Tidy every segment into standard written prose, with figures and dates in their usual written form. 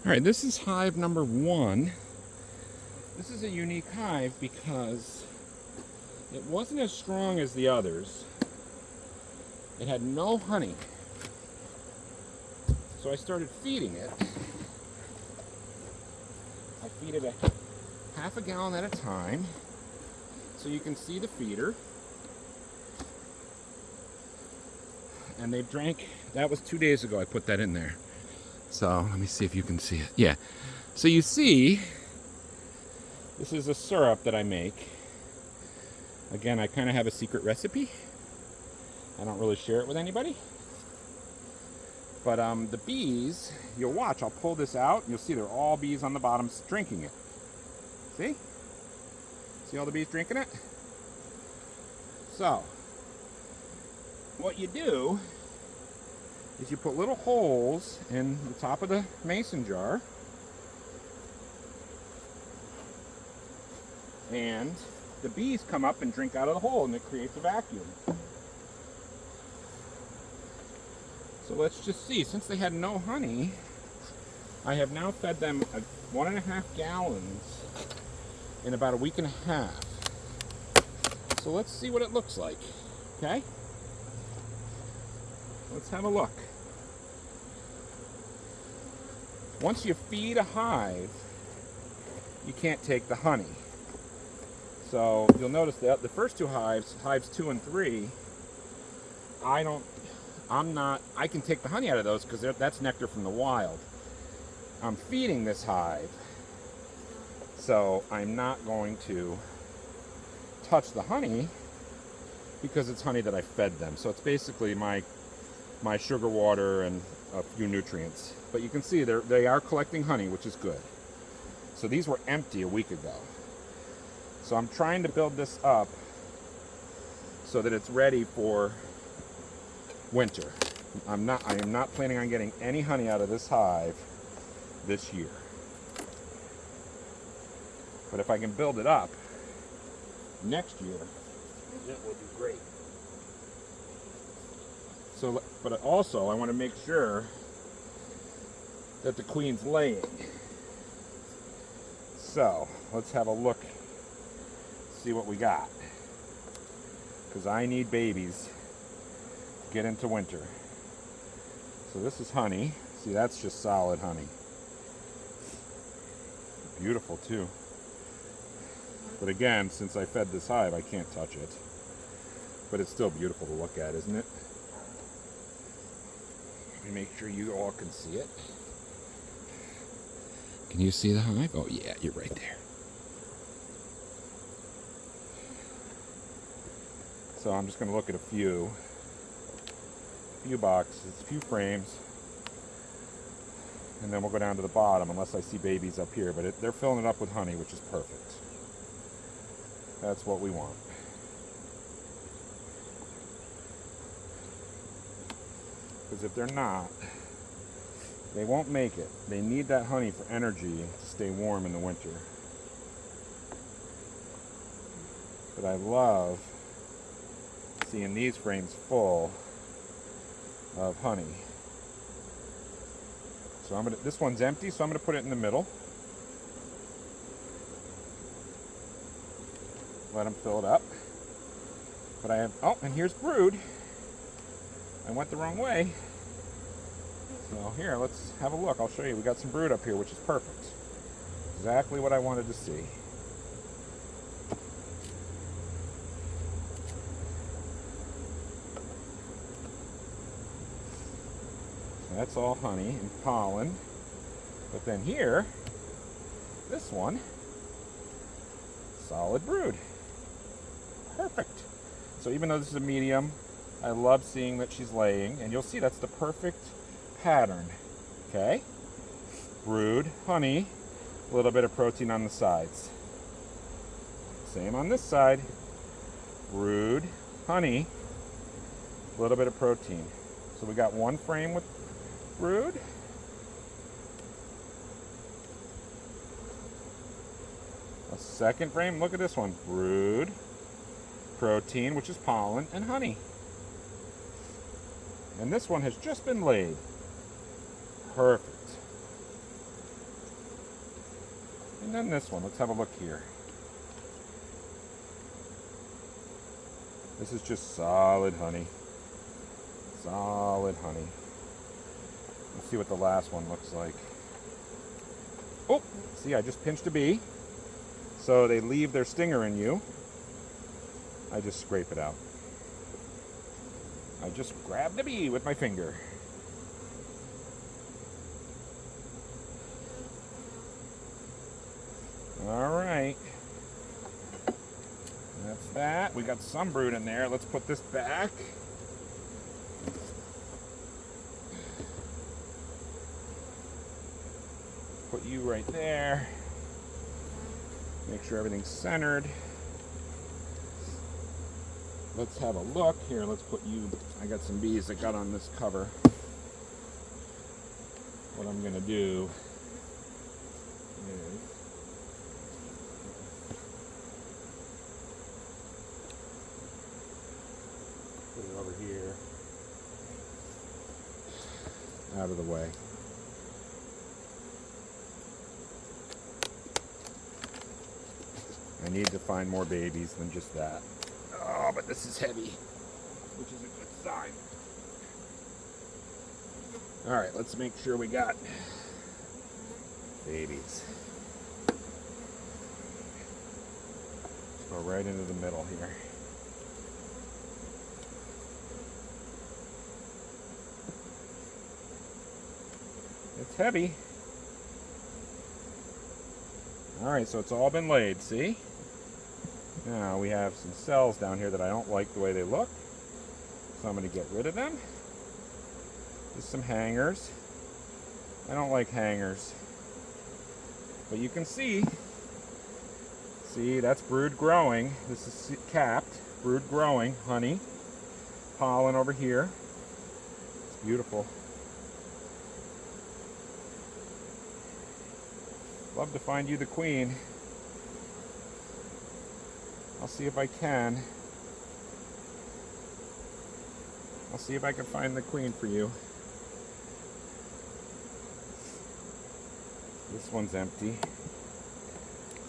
All right, this is hive number 1. This is a unique hive because it wasn't as strong as the others. It had no honey. So I started feeding it. I feed it a half a gallon at a time. So you can see the feeder. And they drank, that was 2 days ago I put that in there. So let me see if you can see it. Yeah. So you see, this is a syrup that I make. Again, I kind of have a secret recipe. I don't really share it with anybody. But the bees, you'll watch, I'll pull this out, and you'll see they're all bees on the bottom drinking it. See? See all the bees drinking it? So, what you do is you put little holes in the top of the mason jar, and the bees come up and drink out of the hole, and it creates a vacuum. So let's just see, since they had no honey, I have now fed them 1.5 gallons in about a week and a half. So let's see what it looks like, okay? Let's have a look. Once you feed a hive, you can't take the honey. So you'll notice that the first 2 hives, hives 2 and 3, I can take the honey out of those because that's nectar from the wild. I'm feeding this hive, so I'm not going to touch the honey because it's honey that I fed them. So it's basically my sugar water and a few nutrients. But you can see they are collecting honey, which is good. So these were empty a week ago. So I'm trying to build this up so that it's ready for winter. I am not planning on getting any honey out of this hive this year. But if I can build it up next year, it will be great. So, but also I want to make sure that the queen's laying. So let's have a look, see what we got. Because I need babies to get into winter. So this is honey. See, that's just solid honey. Beautiful too. But again, since I fed this hive, I can't touch it. But it's still beautiful to look at, isn't it? Let me make sure you all can see it. Can you see the hive? Oh yeah, you're right there. So I'm just going to look at a few boxes, a few frames, and then we'll go down to the bottom unless I see babies up here. But they're filling it up with honey, which is perfect. That's what we want. Because if they're not, they won't make it. They need that honey for energy to stay warm in the winter. But I love seeing these frames full of honey. So this one's empty, so I'm going to put it in the middle. Let them fill it up. But I have, oh, and here's brood. I went the wrong way. So here, let's have a look. I'll show you. We got some brood up here, which is perfect. Exactly what I wanted to see. That's all honey and pollen. But then here, this one, solid brood. Perfect. So even though this is a medium, I love seeing that she's laying. And you'll see that's the perfect pattern. Okay? Brood, honey, a little bit of protein on the sides. Same on this side. Brood, honey, a little bit of protein. So we got one frame with brood. A second frame, look at this one. Brood, protein, which is pollen, and honey. And this one has just been laid. Perfect. then this one. Let's have a look here. This is just solid honey. Solid honey. Let's see what the last one looks like. Oh, see, I just pinched a bee. So they leave their stinger in you. I just scrape it out. I just grab the bee with my finger. All right. That's that. We got some brood in there. Let's put this back. Put you right there. Make sure everything's centered. Let's have a look. Here, let's put you. I got some bees that got on this cover. What I'm going to do is put it over here, out of the way. I need to find more babies than just that. Oh, but this is heavy, which is a good sign. All right, let's make sure we got babies. Let's go right into the middle here. It's heavy. All right, so it's all been laid, see? Now we have some cells down here that I don't like the way they look, so I'm going to get rid of them. Just some hangers. I don't like hangers. But you can see, that's brood growing. This is capped, brood growing, honey, pollen over here. It's beautiful. Love to find you the queen. I'll see if I can. I'll see if I can find the queen for you. This one's empty.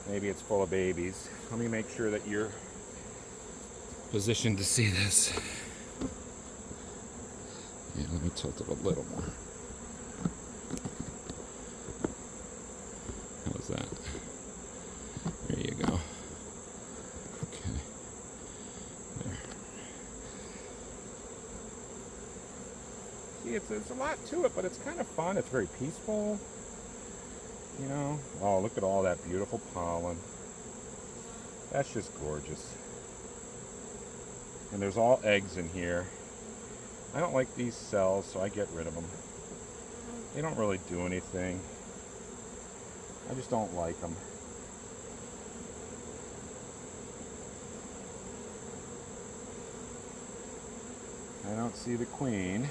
Maybe it's full of babies. Let me make sure that you're positioned to see this. Yeah, let me tilt it a little more. How's that? There you go. Okay. There. See, it's a lot to it, but it's kind of fun. It's very peaceful. You know? Oh, look at all that beautiful pollen. That's just gorgeous. And there's all eggs in here. I don't like these cells, so I get rid of them. They don't really do anything. I just don't like them. I don't see the queen.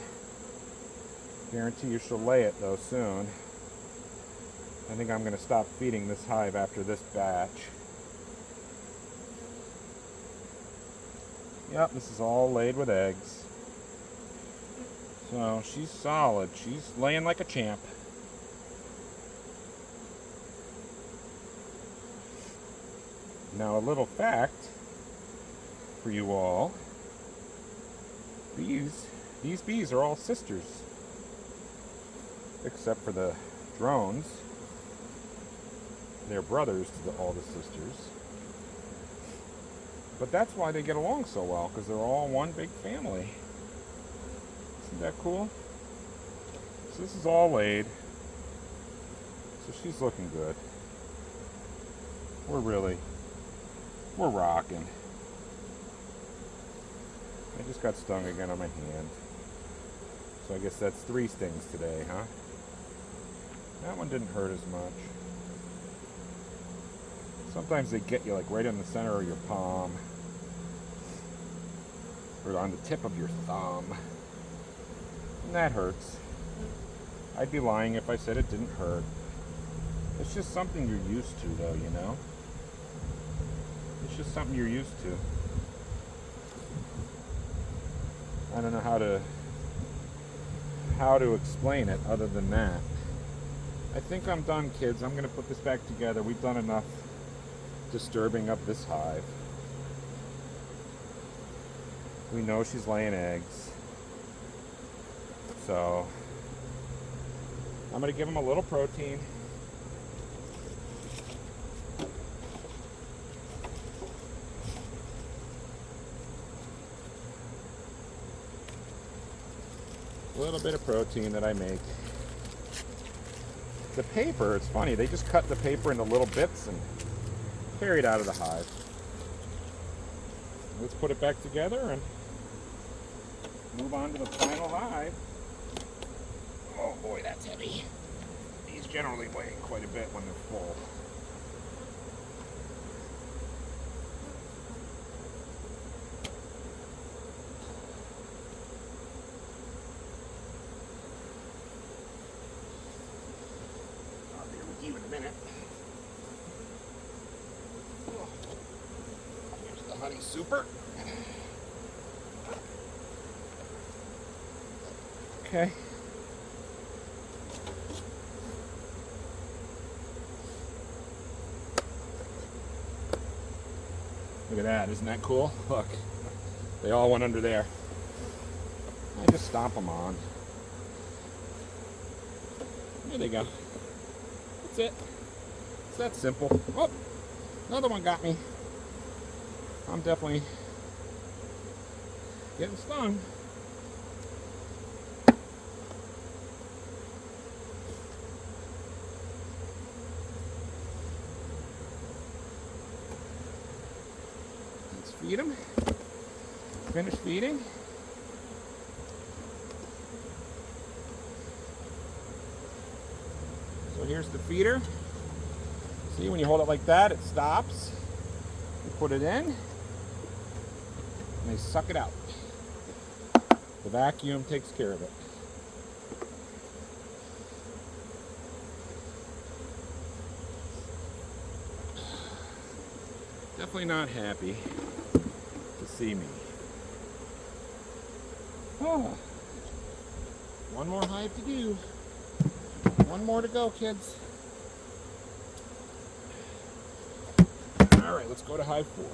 Guarantee you she'll lay it though soon. I think I'm going to stop feeding this hive after this batch. Yep, this is all laid with eggs. So she's solid. She's laying like a champ. Now a little fact for you all. These bees are all sisters. Except for the drones. They're brothers to all the sisters. But that's why they get along so well, because they're all one big family. Isn't that cool? So this is all laid. So she's looking good. We're rocking. I just got stung again on my hand. So I guess that's 3 stings today, huh? That one didn't hurt as much. Sometimes they get you like right in the center of your palm. Or on the tip of your thumb. And that hurts. I'd be lying if I said it didn't hurt. It's just something you're used to though, you know? It's just something you're used to. I don't know how to explain it other than that. I think I'm done, kids. I'm going to put this back together. We've done enough disturbing of this hive. We know she's laying eggs. So I'm going to give them a little protein. A little bit of protein that I make. The paper, it's funny, they just cut the paper into little bits and carry it out of the hive. Let's put it back together and move on to the final hive. Oh boy, that's heavy. These generally weigh quite a bit when they're full. I'll be with you in a minute. Here's the honey super. Okay. Look at that, isn't that cool? Look, they all went under there. I just stomp them on. There they go. That's it. It's that simple. Oh, another one got me. I'm definitely getting stung. Let's feed them. Finish feeding. So here's the feeder. See, when you hold it like that, it stops. You put it in, and they suck it out. The vacuum takes care of it. Definitely not happy to see me. Oh, one more hive to do. One more to go, kids. All right, let's go to hive 4.